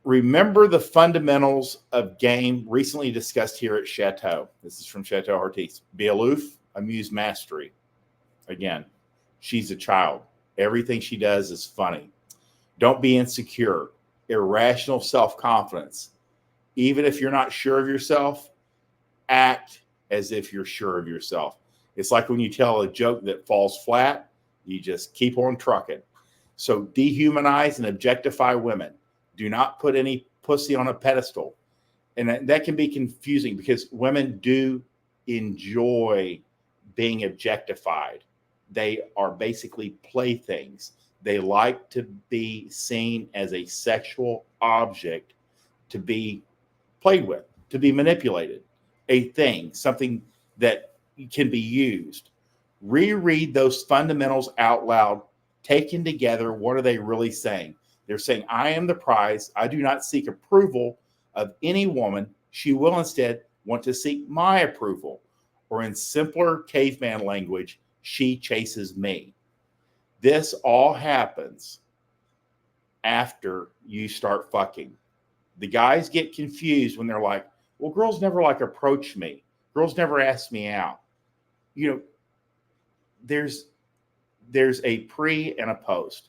Remember the fundamentals of game recently discussed here at Chateau. This is from Chateau Heartiste. Be aloof, amuse mastery. Again, she's a child. Everything she does is funny. Don't be insecure. Irrational self-confidence. Even if you're not sure of yourself, act as if you're sure of yourself. It's like when you tell a joke that falls flat, you just keep on trucking. So dehumanize and objectify women. Do not put any pussy on a pedestal. And that can be confusing because women do enjoy being objectified. They are basically playthings. They like to be seen as a sexual object to be played with, to be manipulated, a thing, something that can be used. Reread those fundamentals out loud. Taken together, what are they really saying? They're saying, I am the prize. I do not seek approval of any woman. She will instead want to seek my approval. Or in simpler caveman language, she chases me. This all happens after you start fucking. The guys get confused when they're like, well, girls never like approach me. Girls never ask me out. You know, there's a pre and a post.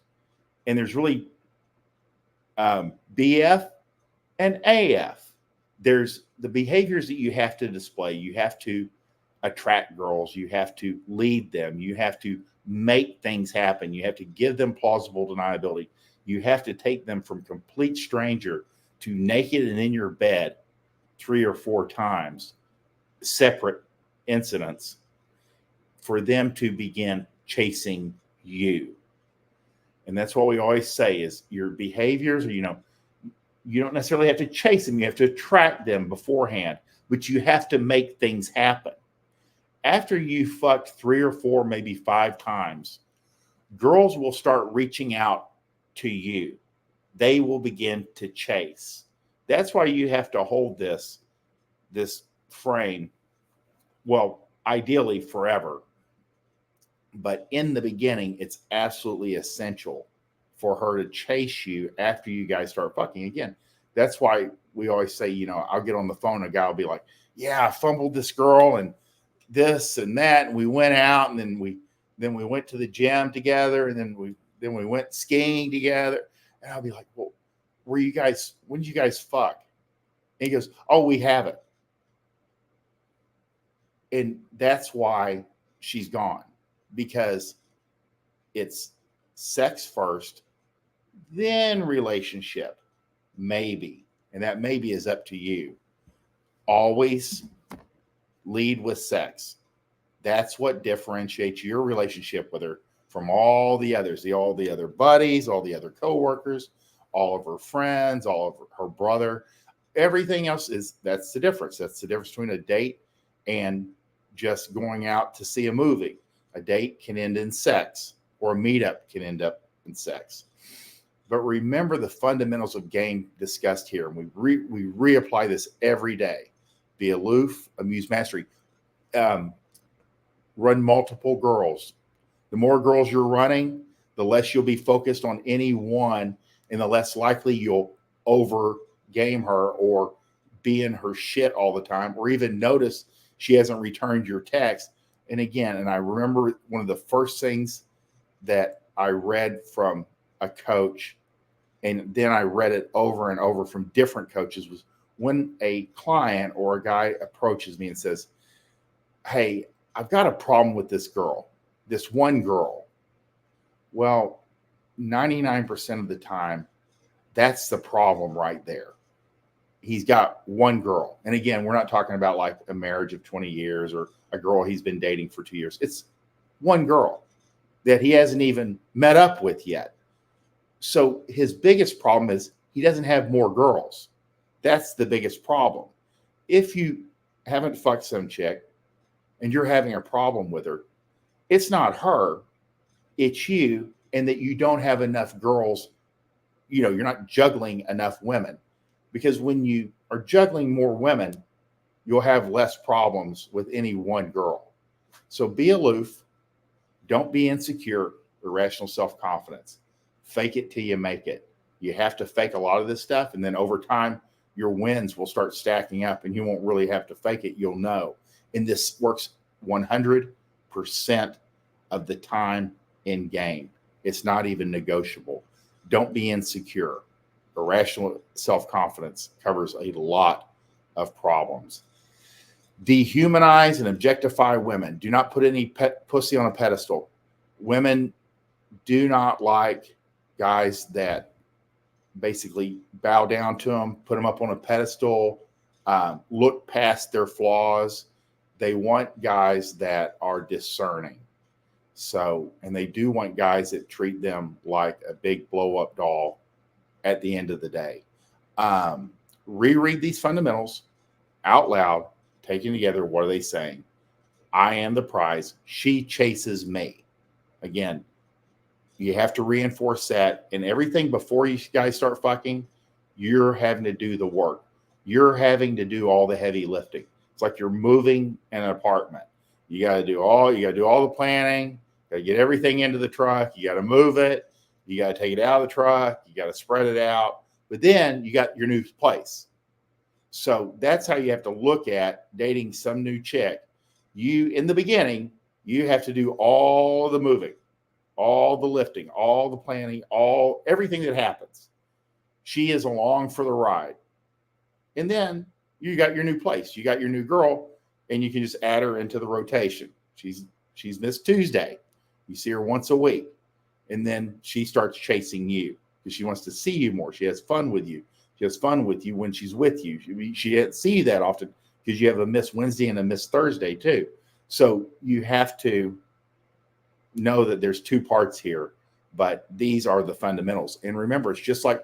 And there's really BF and AF. There's the behaviors that you have to display. You have to attract girls. You have to lead them. You have to make things happen. You have to give them plausible deniability. You have to take them from complete stranger to naked and in your bed 3 or 4 times, separate incidents, for them to begin chasing you. And that's what we always say is your behaviors, you don't necessarily have to chase them. You have to attract them beforehand, but you have to make things happen. After you fucked 3 or 4, maybe 5 times, girls will start reaching out to you. They will begin to chase. That's why you have to hold this frame, well, ideally forever. But in the beginning, it's absolutely essential for her to chase you after you guys start fucking again. That's why we always say, I'll get on the phone, a guy will be like, yeah, I fumbled this girl and this and that. And we went out and then we went to the gym together and then we went skiing together. And I'll be like, well, when did you guys fuck? And he goes, oh, we haven't. And that's why she's gone. Because it's sex first, then relationship, maybe. And that maybe is up to you. Always lead with sex. That's what differentiates your relationship with her from all the others, all the other buddies, all the other coworkers, all of her friends, all of her brother. Everything else that's the difference. That's the difference between a date and just going out to see a movie. A date can end in sex, or a meetup can end up in sex. But remember the fundamentals of game discussed here. And we reapply this every day. Be aloof, amuse mastery. Run multiple girls. The more girls you're running, the less you'll be focused on any one, and the less likely you'll over game her or be in her shit all the time, or even notice she hasn't returned your text. And again, and I remember one of the first things that I read from a coach, and then I read it over and over from different coaches, was when a client or a guy approaches me and says, hey, I've got a problem with this girl, this one girl. Well, 99% of the time, that's the problem right there. He's got one girl. And again, we're not talking about like a marriage of 20 years or a girl he's been dating for 2 years. It's one girl that he hasn't even met up with yet. So his biggest problem is he doesn't have more girls. That's the biggest problem. If you haven't fucked some chick and you're having a problem with her, it's not her, it's you, and that you don't have enough girls. You're not juggling enough women. Because when you are juggling more women, you'll have less problems with any one girl. So be aloof. Don't be insecure. Irrational self-confidence. Fake it till you make it. You have to fake a lot of this stuff. And then over time, your wins will start stacking up and you won't really have to fake it. You'll know. And this works 100% of the time in game. It's not even negotiable. Don't be insecure. Irrational self-confidence covers a lot of problems. Dehumanize and objectify women. Do not put any pussy on a pedestal. Women do not like guys that basically bow down to them, put them up on a pedestal, look past their flaws. They want guys that are discerning. So, and they do want guys that treat them like a big blow-up doll at the end of the day. Reread these fundamentals out loud, taken together. What are they saying? I am the prize. She chases me. Again, you have to reinforce that. And everything before you guys start fucking, you're having to do the work. You're having to do all the heavy lifting. It's like you're moving an apartment. You got to do all the planning. You got to get everything into the truck. You got to move it. You got to take it out of the truck. You got to spread it out. But then you got your new place. So that's how you have to look at dating some new chick. You, in the beginning, you have to do all the moving, all the lifting, all the planning, everything that happens. She is along for the ride. And then you got your new place. You got your new girl, and you can just add her into the rotation. She's Miss Tuesday. You see her once a week. And then she starts chasing you because she wants to see you more. She has fun with you. She has fun with you when she's with you. She doesn't see you that often because you have a Miss Wednesday and a Miss Thursday too. So you have to know that there's two parts here, but these are the fundamentals. And remember, it's just like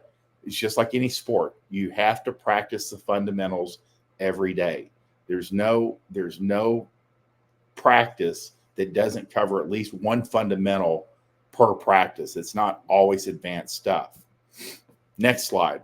any sport. You have to practice the fundamentals every day. There's no practice that doesn't cover at least one fundamental per practice. It's not always advanced stuff. Next slide.